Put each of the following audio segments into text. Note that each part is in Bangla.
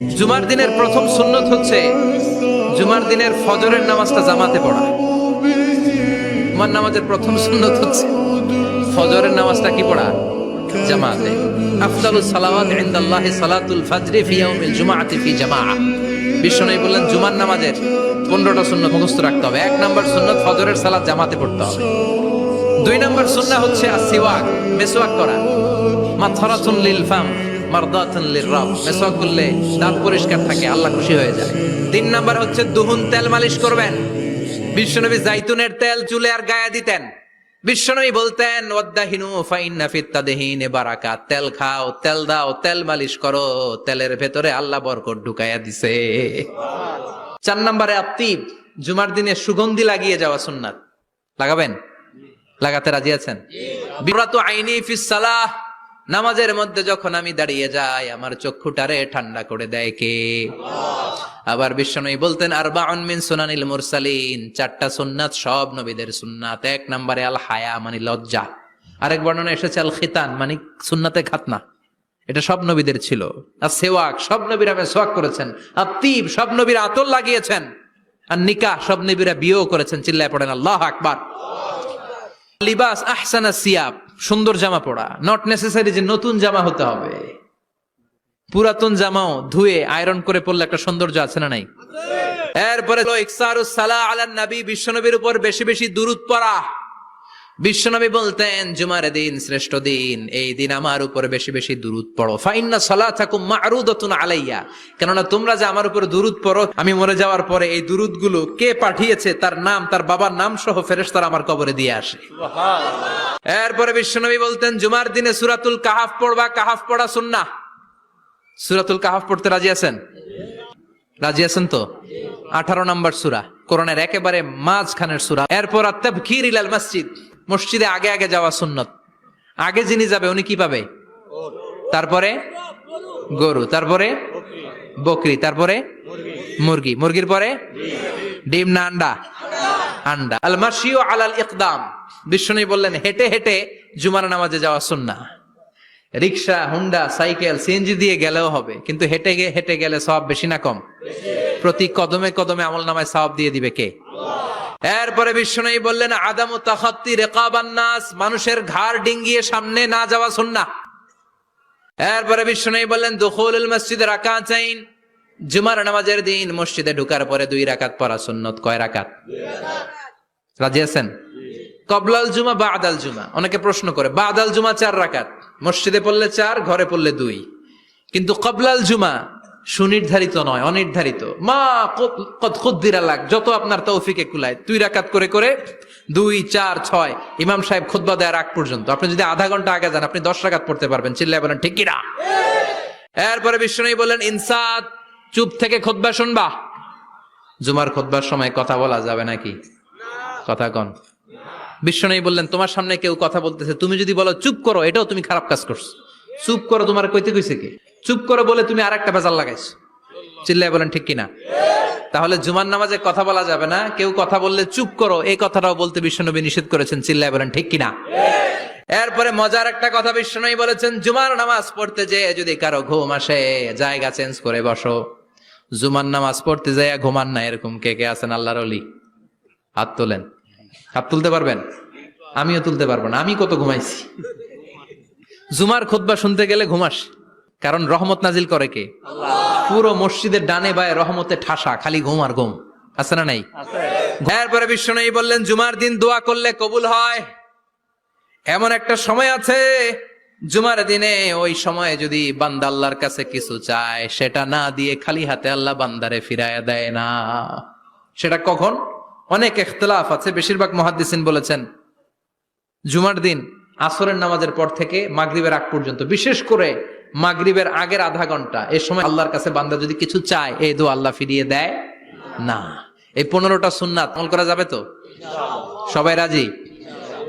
জুমার দিনের প্রথম সুন্নত হচ্ছে জুমার দিনের ফজরের নামাজটা জামাতে পড়া। জুমার নামাজের প্রথম সুন্নত হচ্ছে ফজরের নামাজটা কি পড়া? জামাতে। আফদালুস সালাওয়াত ইনদাল্লাহি সালাতুল ফজরি ফি ইয়াউমিল জুমআতি ফি জামাআহ। বিশ্বনবী বললেন জুমার নামাজের 15টা সুন্নত মুখস্থ রাখতে হবে। 1 নাম্বার সুন্নত ফজরের সালাত জামাতে পড়তে হবে। 2 নাম্বার সুন্নাহ হচ্ছে আসওয়াক, মেসওয়াক করা। মাতহারাতুন লিল ফাম মারদাতুন লিররাব, মেসওয়াক করলে দাঁত পরিষ্কার থাকে, আল্লাহ খুশি হয়ে যায়। 3 নাম্বার হচ্ছে দুহুন, তেল মালিশ করবেন। বিশ্বনবী জাইতুনের তেল চুলে আর গায়ে দিতেন। বিশ্বনবী বলতেন ওয়াদাহিনু ফাইন্না ফিত তাদহিনে বারাকাত, তেল খাও, তেল দাও, তেল মালিশ করো, তেলের ভেতরে আল্লাহ বরকত ঢুকাইয়া দিছে। 4 নম্বরে আত্তিব, জুমার দিনে সুগন্ধি লাগিয়ে যাওয়া সুন্নাত। লাগাবেন? লাগাতে রাজি আছেন? বিরাতু আইনি ফিস সালাহ, নামাজের মধ্যে যখন আমি দাঁড়িয়ে যাই আমার চক্ষুটারে ঠান্ডা করে দেয় কে? আবার বিশ্বনবী বলতেন আরবাউন মিন সুনানিল মুরসালিন, 4টা সুন্নাত সব নবীদের সুন্নাত। 1 নম্বরে আল হায়া মানে লজ্জা। আরেক বর্ণনা এসেছে আল খিতান মানে সুন্নাতে খাতনা, এটা সব নবীদের ছিল। আর সেওয়াক, সব নবীরা মেসওয়াক করেছেন। আর তিব, সব নবীরা আতর লাগিয়েছেন। আর নিকাহ, সব নবীরা বিয়েও করেছেন। চিল্লায় পড়েন আল্লাহু আকবার। লিবাস আহসানা সিয়াব, সুন্দর জামা পড়া। নট নেসেসারি যে নতুন জামা হতে হবে, পুরাতন জামাও ধুয়ে আয়রন করে পরলে একটা সৌন্দর্য আছে না নাই? এরপরে ইকসারুস সালাহ আলান নবী, বিশ্বনবীর উপর বেশি বেশি দুরূদ পড়া। বিশ্বনবী বলতেন জুমার দিন শ্রেষ্ঠ দিন, এই দিন আমার উপর বেশি বেশি দুরূদ পড়ো। ফাইন্না সালাতাকুম মা'রুদাতুন আলাইয়া, কেননা তোমরা যে আমার উপর দুরূদ পড়ো, আমি মরে যাওয়ার পরে এই দুরূদগুলো কে পাঠিয়েছে তার নাম, তার বাবার নাম সহ ফেরেশতারা আমার কবরে দিয়ে আসে। সুবহানাল্লাহ। এরপরে বিশ্বনবী বলতেন জুমার দিনে সূরাতুল কাহাফ পড়বা। কাহাফ পড়া সুন্নাহ। সূরাতুল কাহাফ পড়তে রাজি আছেন? রাজি আছেন তো? 18 নম্বর সূরা, কোরআনের একেবারে মাঝখানের সূরা। এরপর আত-তাবকির ইলাল মসজিদ, মসজিদে আগে আগে যাওয়া সুন্নত। আগে যিনি যাবে উনি কি পাবে? তারপরে গরু, তারপরে বকরি, তারপরে মুরগি, মুরগির পরে ডিম না আন্ডা? আন্ডা। আল মাশিউ আলাল ইকদাম, বিশ্বনবী বললেন হেঁটে হেঁটে জুমার নামাজে যাওয়া সুন্নাহ। রিকশা, হুন্ডা, সাইকেল, সিএনজি দিয়ে গেলেও হবে, কিন্তু হেঁটে হেঁটে গেলে সওয়াব বেশি না কম? প্রতি কদমে কদমে আমলনামায় সওয়াব দিয়ে দিবে কে? এরপরে বিশ্বনবী বললেন আদামু তাখাত্তি রিকাবান নাস, মানুষের ঘাড় ডিঙ্গিয়ে সামনে না যাওয়া সুন্নাহ। এরপরে বিশ্বনবী বললেন দুখুলুল মসজিদে রাকাতাইন, জুমার নামাজের দিন মসজিদে ঢোকার পরে 2 রাকাত পড়া সুন্নত। কয় রাকাত? 2 রাকাত। রাজি আছেন? কবলাল জুমা বাদাল জুমা, অনেকে প্রশ্ন করে বাদাল জুমা 4 রাকাত, মসজিদে পড়লে 4, ঘরে পড়লে 2। কিন্তু কবলাল জুমা সুনির্ধারিত নয়, অনির্ধারিত। মা কদ কুদ্দিরা লাক, যত আপনার তৌফিকে কুলায় 2 রাকাত করে করে 2, 4, 6 ইমাম সাহেব খুতবা দেওয়ার আগ পর্যন্ত আপনি যদি আধা ঘন্টা আগে যান আপনি 10 রাকাত পড়তে পারবেন। চিল্লায় বলেন ঠিক কিনা? এরপরে বিশ্বনবী বললেন ইনসাত, চুপ থেকে খুতবা শুনবা। জুমার খুতবার সময় কথা বলা যাবে নাকি? কথা কন। বিশ্বনবী বললেন তোমার সামনে কেউ কথা বলতেছে, তুমি যদি বলো চুপ করো, এটাও তুমি খারাপ কাজ করছো। চুপ করো তোমার কইতে কইছে কে? চুপ করো বলে তুমি আরেকটা ভেজাল লাগাইছো। চিল্লায় বলেন ঠিক কিনা? তাহলে জুমার নামাজে কথা বলা যাবে না, কেউ কথা বললে চুপ করো এই কথাটাও বলতে বিশ্বনবী নিষেধ করেছেন। চিল্লায় বলেন ঠিক কিনা? এরপরে মজার একটা কথা বিশ্বনবী বলেছেন জুমার নামাজ পড়তে যে যদি কারো ঘুম আসে জায়গা চেঞ্জ করে বসো। জুমার নামাজ পড়তে যায় ঘুমান না, এরকম কে কে আছেন আল্লাহর ওলি? হাত তোলেন। হাত তুলতে পারবেন? আমিও তুলতে পারবো না, আমি কত ঘুমাইছি। জুমার খুতবা শুনতে গেলে ঘুমাস, কারণ রহমত নাজিল করে কে? আল্লাহ। পুরো মসজিদের ডানে বায়ে রহমতে ঠাসা, খালি ঘুম আর ঘুম। আছে না নাই? এরপরে বিশ্বনবী বললেন জুমার দিন দোয়া করলে কবুল হয়। এমন একটা সময় আছে জুমার দিনে, ওই সময়ে যদি বান্দা আল্লাহর কাছে কিছু চায় সেটা না দিয়ে খালি হাতে আল্লাহ বান্দারে ফিরাইয়া দেয় না। সেটা কখন? অনেক ইখতিলাফ আছে, বেশিরভাগ মুহাদ্দিসিন বলেছেন জুমার দিন আসরের নামাজের পর থেকে মাগরিবের আগ পর্যন্ত, বিশেষ করে মাগরিবের আগের আধা ঘন্টা, এই সময় আল্লাহর কাছে বান্দা যদি কিছু চায় এই দোয়া আল্লাহ ফিরিয়ে দেয় না। এই 15টা সুন্নাত আমল করা যাবে তো? সবাই রাজি?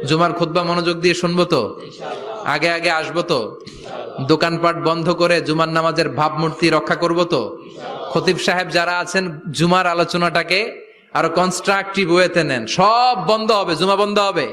জুমার খুতবা মনোযোগ দিয়ে শুনবো তো? আগে আগে আসবো তো? দোকানপাট বন্ধ করে জুমার নামাজের ভাবমূর্তি রক্ষা করবো তো? খতিব সাহেব যারা আছেন জুমার আলোচনাটাকে আরো কনস্ট্রাকটিভ ওয়েতে নেন, সব বন্ধ হবে, জুমা বন্ধ হবে।